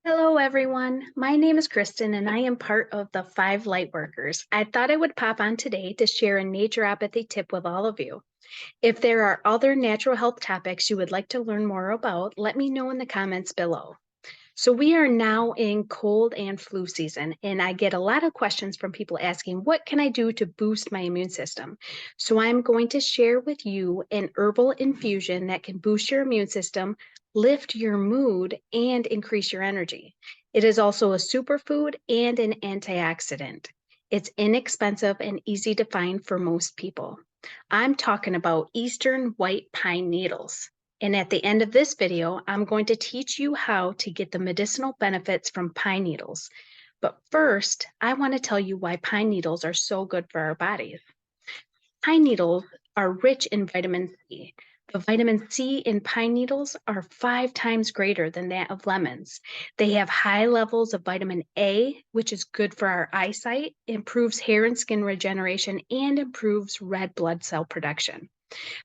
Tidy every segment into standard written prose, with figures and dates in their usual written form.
Hello, everyone. My name is Kristin, and I am part of the 5 Lightworkers. I thought I would pop on today to share a naturopathy tip with all of you. If there are other natural health topics you would like to learn more about, let me know in the comments below. So we are now in cold and flu season, and I get a lot of questions from people asking, what can I do to boost my immune system? So I'm going to share with you an herbal infusion that can boost your immune system, lift your mood, and increase your energy. It is also a superfood and an antioxidant. It's inexpensive and easy to find for most people. I'm talking about Eastern white pine needles. And at the end of this video, I'm going to teach you how to get the medicinal benefits from pine needles. But first, I want to tell you why pine needles are so good for our bodies. Pine needles are rich in vitamin C. The vitamin C in pine needles are 5 times greater than that of lemons. They have high levels of vitamin A, which is good for our eyesight, improves hair and skin regeneration, and improves red blood cell production.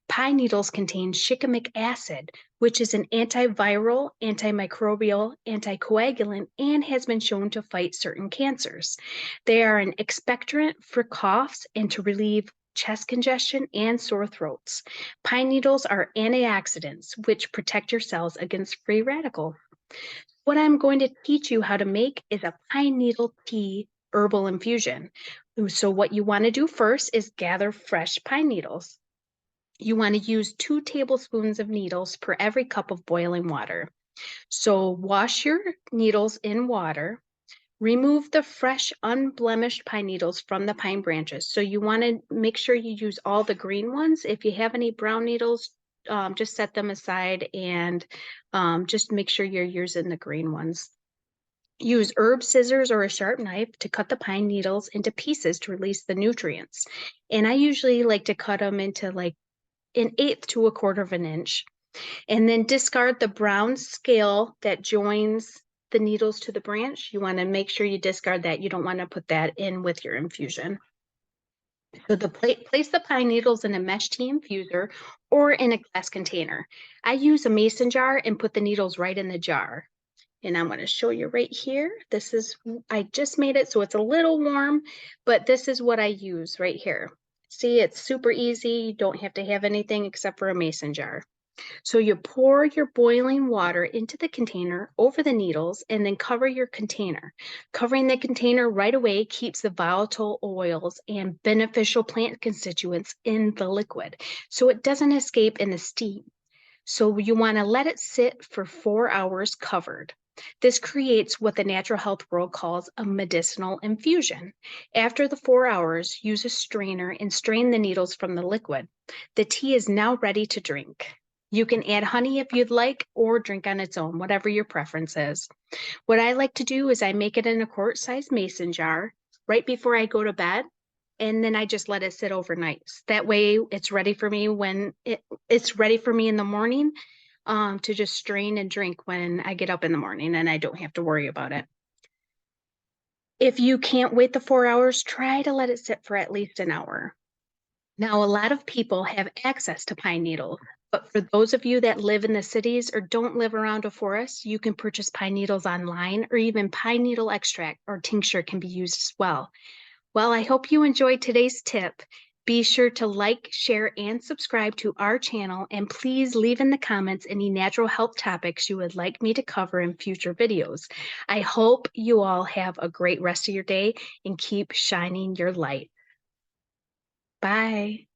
Pine needles contain shikimic acid, which is an antiviral, antimicrobial, anticoagulant, and has been shown to fight certain cancers. They are an expectorant for coughs and to relieve chest congestion and sore throats. Pine needles are antioxidants, which protect your cells against free radicals. What I'm going to teach you how to make is a pine needle tea herbal infusion. So what you want to do first is gather fresh pine needles. You want to use 2 tablespoons of needles per every cup of boiling water. So wash your needles in water. Remove the fresh, unblemished pine needles from the pine branches. So you want to make sure you use all the green ones. If you have any brown needles, just set them aside and just make sure you're using the green ones. Use herb scissors or a sharp knife to cut the pine needles into pieces to release the nutrients. And I usually like to cut them into like 1/8 to 1/4 of an inch, and then discard the brown scale that joins the needles to the branch. You want to make sure you discard that. You don't want to put that in with your infusion. So place the pine needles in a mesh tea infuser or in a glass container. I use a mason jar and put the needles right in the jar. And I'm going to show you right here. I just made it so it's a little warm, but this is what I use right here. See, it's super easy. You don't have to have anything except for a mason jar. So you pour your boiling water into the container over the needles and then cover your container. Covering the container right away keeps the volatile oils and beneficial plant constituents in the liquid, so it doesn't escape in the steam. So you want to let it sit for 4 hours covered. This creates what the natural health world calls a medicinal infusion. After the 4 hours, use a strainer and strain the needles from the liquid. The tea is now ready to drink. You can add honey if you'd like, or drink on its own, whatever your preference is. What I like to do is I make it in a quart-sized mason jar right before I go to bed, and then I just let it sit overnight. That way it's ready for me when it's ready for me in the morning to just strain and drink when I get up in the morning, and I don't have to worry about it. If you can't wait the 4 hours, try to let it sit for at least an hour. Now, a lot of people have access to pine needles, but for those of you that live in the cities or don't live around a forest, you can purchase pine needles online, or even pine needle extract or tincture can be used as well. Well, I hope you enjoyed today's tip. Be sure to like, share, and subscribe to our channel, and please leave in the comments any natural health topics you would like me to cover in future videos. I hope you all have a great rest of your day and keep shining your light. Bye.